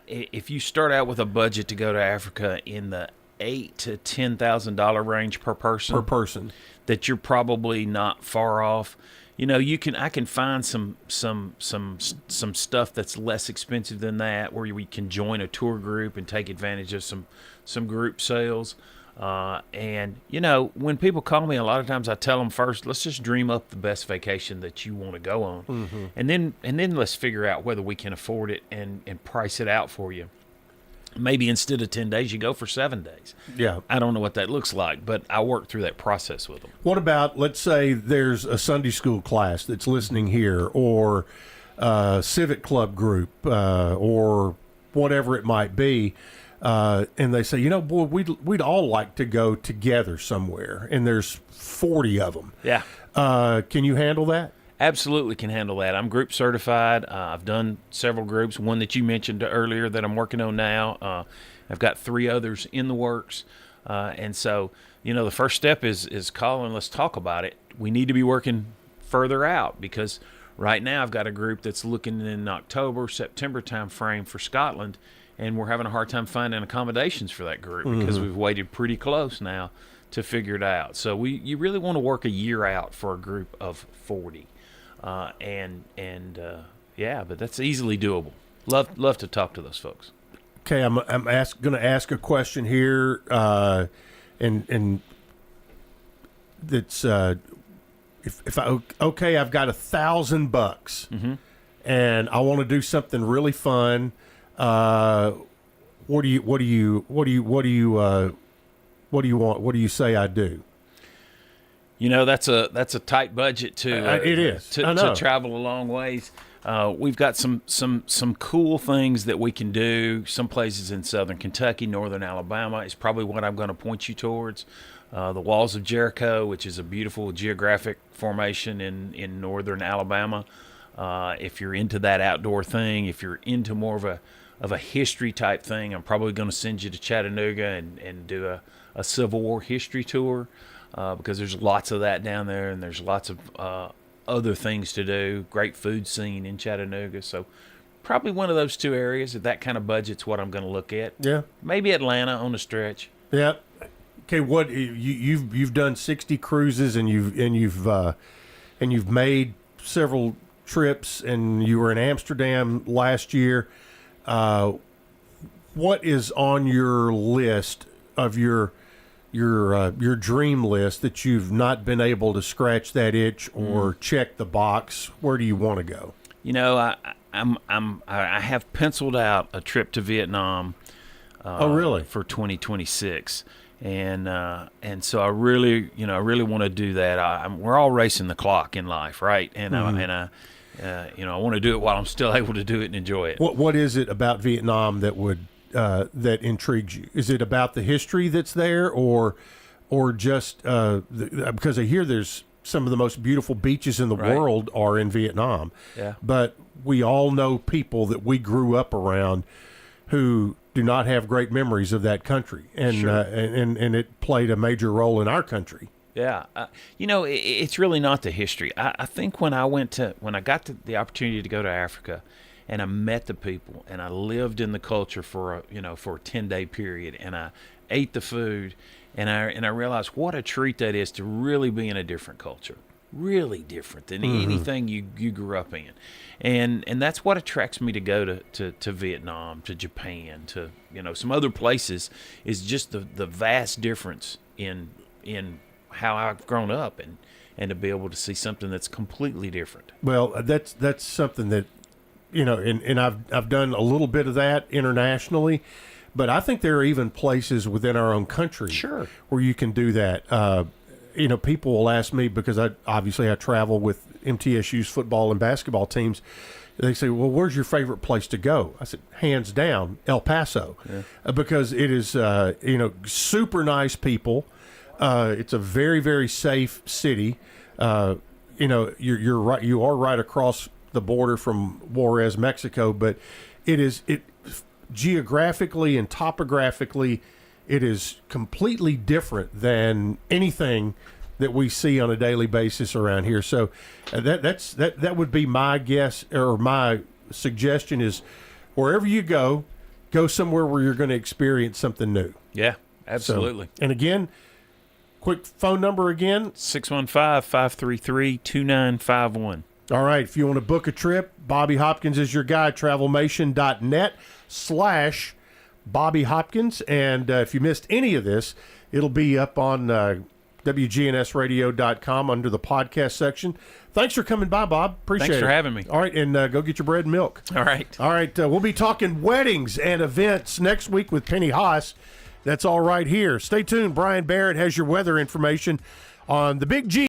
if you start out with a budget to go to Africa in the $8,000 to $10,000 range per person, that you're probably not far off. I can find some stuff that's less expensive than that, where we can join a tour group and take advantage of some group sales. And when people call me, a lot of times I tell them first, let's just dream up the best vacation that you want to go on, and then let's figure out whether we can afford it and price it out for you. Maybe instead of 10 days, you go for 7 days. Yeah. I don't know what that looks like, but I work through that process with them. What about, let's say there's a Sunday school class that's listening here, or a civic club group, or whatever it might be, and they say, boy, we'd all like to go together somewhere, and there's 40 of them. Yeah. Can you handle that? Absolutely can handle that. I'm group certified. I've done several groups, one that you mentioned earlier that I'm working on now. I've got 3 others in the works. And so, the first step is call and let's talk about it. We need to be working further out because right now I've got a group that's looking in October, September time frame for Scotland, and we're having a hard time finding accommodations for that group because we've waited pretty close now to figure it out. So you really want to work a year out for a group of 40. But that's easily doable. Love to talk to those folks. Okay, I'm going to ask a question here, and that's if I've got $1,000, and I want to do something really fun. What do you say I do? That's a tight budget to it is to travel a long ways. We've got some cool things that we can do. Some places in southern Kentucky, northern Alabama is probably what I'm going to point you towards. The Walls of Jericho, which is a beautiful geographic formation in northern Alabama. If you're into that outdoor thing, if you're into more of a history type thing, I'm probably going to send you to Chattanooga and do a Civil War history tour. Because there's lots of that down there, and there's lots of other things to do. Great food scene in Chattanooga. So probably one of those 2 areas. At that kind of budget's what I'm going to look at. Yeah. Maybe Atlanta on a stretch. Yeah. Okay. What you've done 60 cruises, and you've made several trips, and you were in Amsterdam last year. What is on your list of your dream list that you've not been able to scratch that itch or check the box? Where do you want to go? I have penciled out a trip to Vietnam. Oh, really? For 2026, and so I really want to do that. We're all racing the clock in life, right? And I want to do it while I'm still able to do it and enjoy it. What is it about Vietnam that would that intrigues you? Is it about the history that's there, or just because I hear there's some of the most beautiful beaches in the world are in Vietnam. Yeah. But we all know people that we grew up around who do not have great memories of that country, and Sure. And it played a major role in our country. Yeah, it's really not the history. I think when I got the opportunity to go to Africa, and I met the people, and I lived in the culture for a 10-day period, and I ate the food, and I realized what a treat that is to really be in a different culture, really different than anything you grew up in, and that's what attracts me to go to Vietnam, to Japan, to some other places, is just the vast difference in how I've grown up, and to be able to see something that's completely different. Well, that's something that and I've done a little bit of that internationally, but I think there are even places within our own country where you can do that. People will ask me, because I travel with MTSU's football and basketball teams. They say, well, where's your favorite place to go? I said, hands down, El Paso, because it is, super nice people. It's a very, very safe city. You're right. You are right across the border from Juarez, Mexico, but it geographically and topographically, it is completely different than anything that we see on a daily basis around here. So that would be my guess, or my suggestion is, wherever you go somewhere where you're going to experience something new. Yeah, absolutely. And again, quick phone number again, 615-533-2951. All right, if you want to book a trip, Bobby Hopkins is your guy, travelmation.net/Bobby Hopkins. And if you missed any of this, it'll be up on wgnsradio.com under the podcast section. Thanks for coming by, Bob. Appreciate it. Thanks for having me. All right, and go get your bread and milk. All right. All right, we'll be talking weddings and events next week with Penny Haas. That's all right here. Stay tuned. Brian Barrett has your weather information on the Big G.